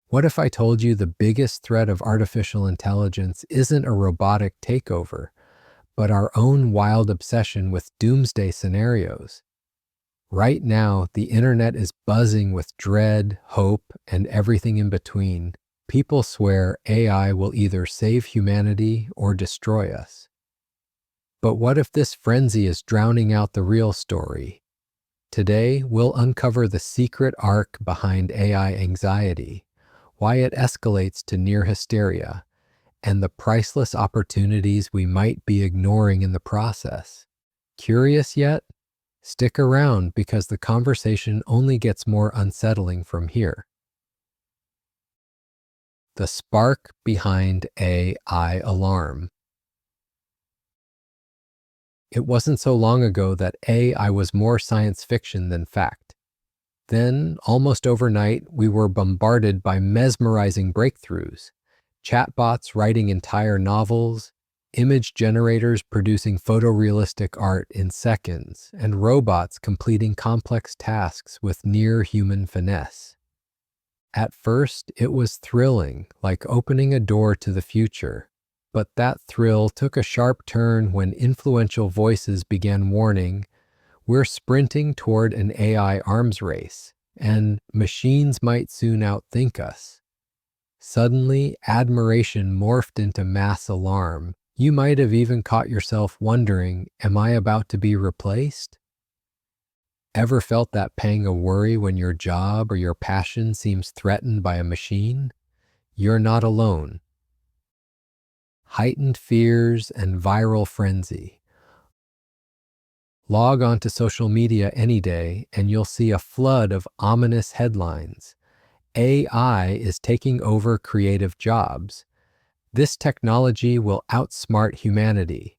What if I told you the biggest threat of artificial intelligence isn't a robotic takeover, but our own wild obsession with doomsday scenarios? Right now, the internet is buzzing with dread, hope, and everything in between. People swear AI will either save humanity or destroy us. But what if this frenzy is drowning out the real story? Today, we'll uncover the secret arc behind AI anxiety, why it escalates to near hysteria, and the priceless opportunities we might be ignoring in the process. Curious yet? Stick around because the conversation only gets more unsettling from here. The spark behind AI alarm. It wasn't so long ago that AI was more science fiction than fact. Then, almost overnight, we were bombarded by mesmerizing breakthroughs. Chatbots writing entire novels, image generators producing photorealistic art in seconds, and robots completing complex tasks with near-human finesse. At first, it was thrilling, like opening a door to the future. But that thrill took a sharp turn when influential voices began warning, we're sprinting toward an AI arms race, and machines might soon outthink us. Suddenly, admiration morphed into mass alarm. You might have even caught yourself wondering, am I about to be replaced? Ever felt that pang of worry when your job or your passion seems threatened by a machine? You're not alone. Heightened fears and viral frenzy. Log onto social media any day and you'll see a flood of ominous headlines. AI is taking over creative jobs. This technology will outsmart humanity.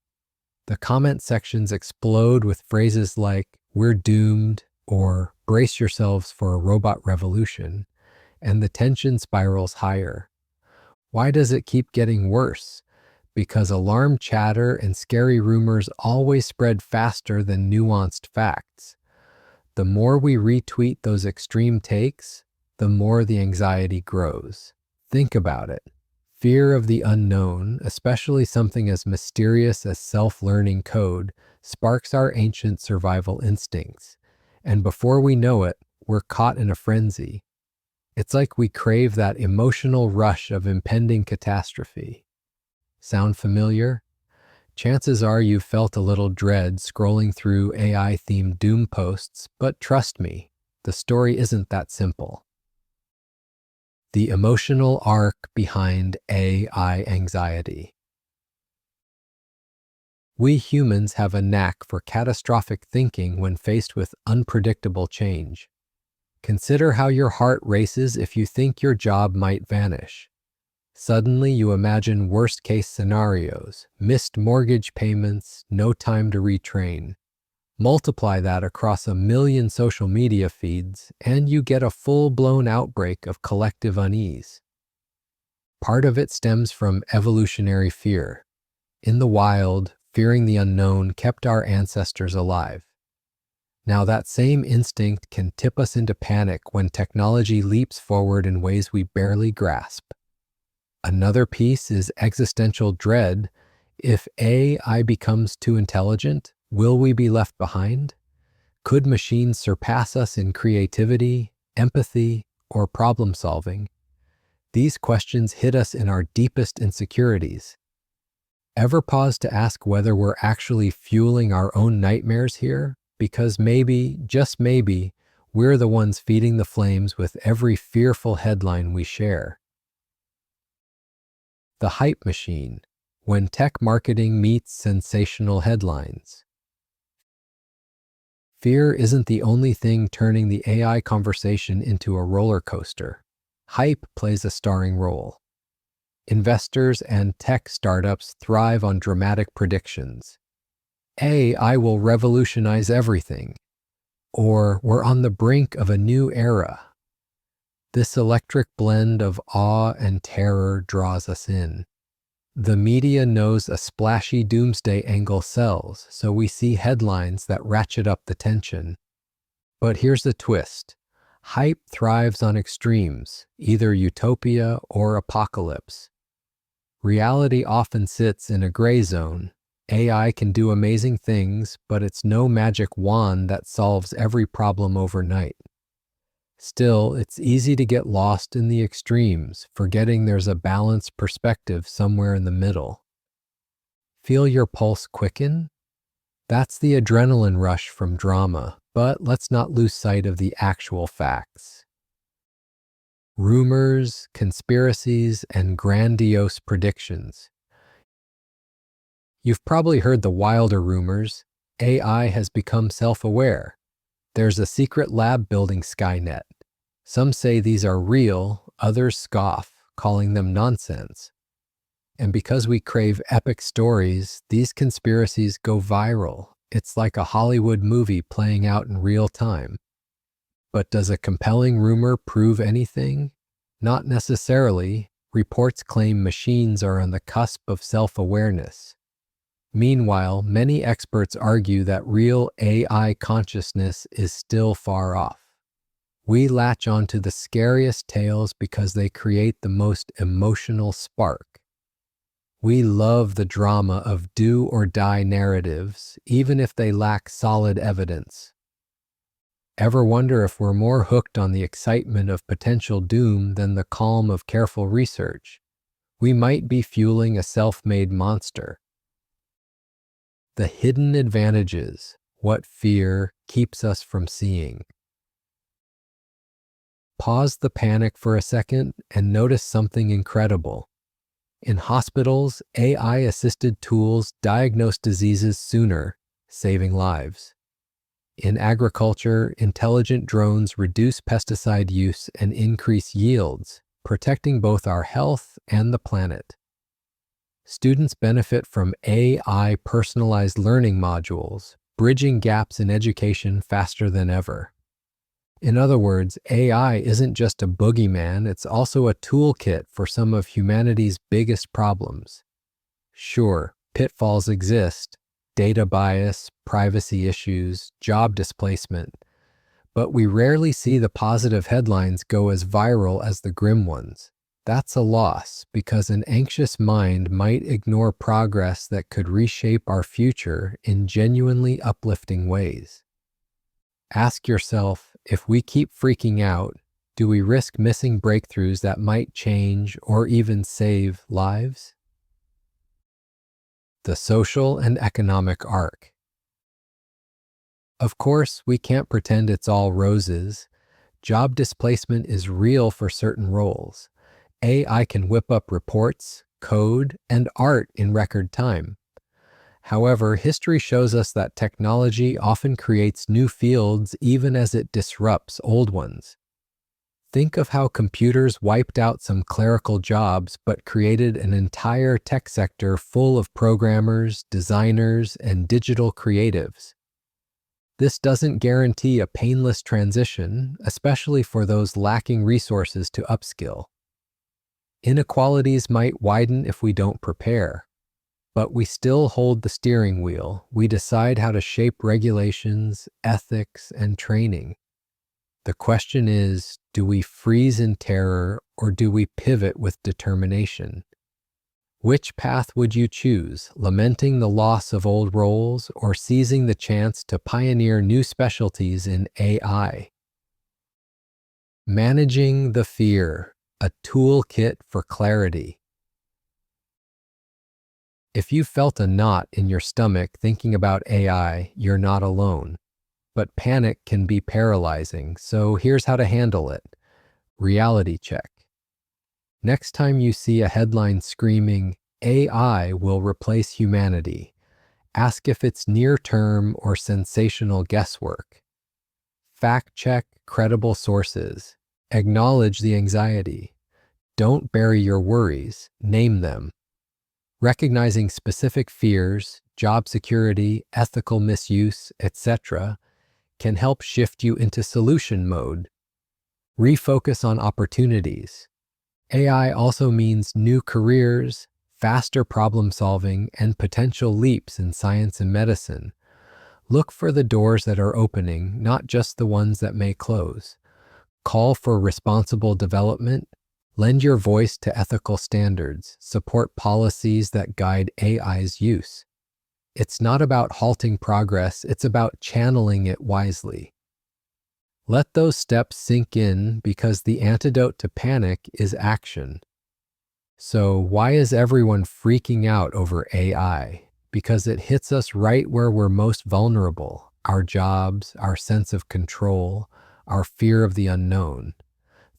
The comment sections explode with phrases like, we're doomed, or brace yourselves for a robot revolution, and the tension spirals higher. Why does it keep getting worse? Because alarm chatter and scary rumors always spread faster than nuanced facts. The more we retweet those extreme takes, the more the anxiety grows. Think about it. Fear of the unknown, especially something as mysterious as self-learning code, sparks our ancient survival instincts. And before we know it, we're caught in a frenzy. It's like we crave that emotional rush of impending catastrophe. Sound familiar? Chances are you've felt a little dread scrolling through AI-themed doom posts, but trust me, the story isn't that simple. The emotional arc behind AI anxiety. We humans have a knack for catastrophic thinking when faced with unpredictable change. Consider how your heart races if you think your job might vanish. Suddenly, you imagine worst-case scenarios, missed mortgage payments, no time to retrain. Multiply that across 1 million social media feeds, and you get a full-blown outbreak of collective unease. Part of it stems from evolutionary fear. In the wild, fearing the unknown kept our ancestors alive. Now, that same instinct can tip us into panic when technology leaps forward in ways we barely grasp. Another piece is existential dread. If AI becomes too intelligent, will we be left behind? Could machines surpass us in creativity, empathy, or problem solving? These questions hit us in our deepest insecurities. Ever pause to ask whether we're actually fueling our own nightmares here? Because maybe, just maybe, we're the ones feeding the flames with every fearful headline we share. The hype machine, when tech marketing meets sensational headlines. Fear isn't the only thing turning the AI conversation into a roller coaster. Hype plays a starring role. Investors and tech startups thrive on dramatic predictions. AI will revolutionize everything. Or we're on the brink of a new era. This electric blend of awe and terror draws us in. The media knows a splashy doomsday angle sells, so we see headlines that ratchet up the tension. But here's the twist. Hype thrives on extremes, either utopia or apocalypse. Reality often sits in a gray zone. AI can do amazing things, but it's no magic wand that solves every problem overnight. Still, it's easy to get lost in the extremes, forgetting there's a balanced perspective somewhere in the middle. Feel your pulse quicken? That's the adrenaline rush from drama, but let's not lose sight of the actual facts. Rumors, conspiracies, and grandiose predictions. You've probably heard the wilder rumors. AI has become self-aware. There's a secret lab building Skynet. Some say these are real, others scoff, calling them nonsense. And because we crave epic stories, these conspiracies go viral. It's like a Hollywood movie playing out in real time. But does a compelling rumor prove anything? Not necessarily. Reports claim machines are on the cusp of self-awareness. Meanwhile, many experts argue that real AI consciousness is still far off. We latch onto the scariest tales because they create the most emotional spark. We love the drama of do or die narratives, even if they lack solid evidence. Ever wonder if we're more hooked on the excitement of potential doom than the calm of careful research? We might be fueling a self-made monster. The hidden advantages, what fear keeps us from seeing. Pause the panic for a second and notice something incredible. In hospitals, AI-assisted tools diagnose diseases sooner, saving lives. In agriculture, intelligent drones reduce pesticide use and increase yields, protecting both our health and the planet. Students benefit from AI personalized learning modules, bridging gaps in education faster than ever. In other words, AI isn't just a boogeyman, it's also a toolkit for some of humanity's biggest problems. Sure, pitfalls exist: data bias, privacy issues, job displacement, but we rarely see the positive headlines go as viral as the grim ones. That's a loss, because an anxious mind might ignore progress that could reshape our future in genuinely uplifting ways. Ask yourself, if we keep freaking out, do we risk missing breakthroughs that might change or even save lives? The social and economic arc. Of course, we can't pretend it's all roses. Job displacement is real for certain roles. AI can whip up reports, code, and art in record time. However, history shows us that technology often creates new fields even as it disrupts old ones. Think of how computers wiped out some clerical jobs but created an entire tech sector full of programmers, designers, and digital creatives. This doesn't guarantee a painless transition, especially for those lacking resources to upskill. Inequalities might widen if we don't prepare, but we still hold the steering wheel. We decide how to shape regulations, ethics, and training. The question is, do we freeze in terror or do we pivot with determination? Which path would you choose, lamenting the loss of old roles or seizing the chance to pioneer new specialties in AI? Managing the fear, a toolkit for clarity. If you felt a knot in your stomach thinking about AI, you're not alone. But panic can be paralyzing, so here's how to handle it. Reality check. Next time you see a headline screaming, "AI will replace humanity," ask if it's near-term or sensational guesswork. Fact-check credible sources. Acknowledge the anxiety. Don't bury your worries, name them. Recognizing specific fears, job security, ethical misuse, etc., can help shift you into solution mode. Refocus on opportunities. AI also means new careers, faster problem solving, and potential leaps in science and medicine. Look for the doors that are opening, not just the ones that may close. call for responsible development, lend your voice to ethical standards, support policies that guide AI's use. It's not about halting progress, it's about channeling it wisely. Let those steps sink in because the antidote to panic is action. So, why is everyone freaking out over AI? Because it hits us right where we're most vulnerable: our jobs, our sense of control, our fear of the unknown.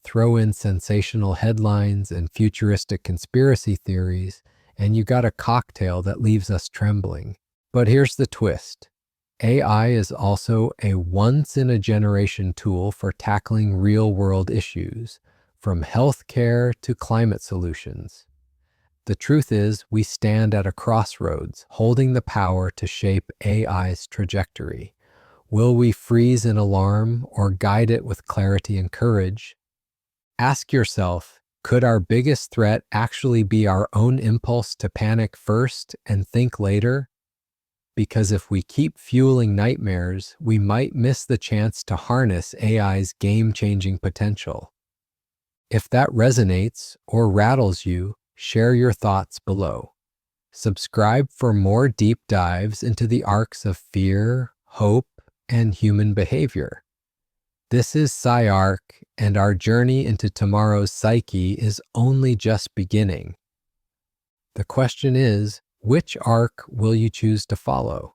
Throw in sensational headlines and futuristic conspiracy theories, and you got a cocktail that leaves us trembling. But here's the twist. AI is also a once-in-a-generation tool for tackling real-world issues, from healthcare to climate solutions. The truth is, we stand at a crossroads, holding the power to shape AI's trajectory. Will we freeze in alarm or guide it with clarity and courage? Ask yourself, could our biggest threat actually be our own impulse to panic first and think later? Because if we keep fueling nightmares, we might miss the chance to harness AI's game-changing potential. If that resonates or rattles you, share your thoughts below. Subscribe for more deep dives into the arcs of fear, hope, and human behavior. This is SciArc, and our journey into tomorrow's psyche is only just beginning. The question is, which arc will you choose to follow?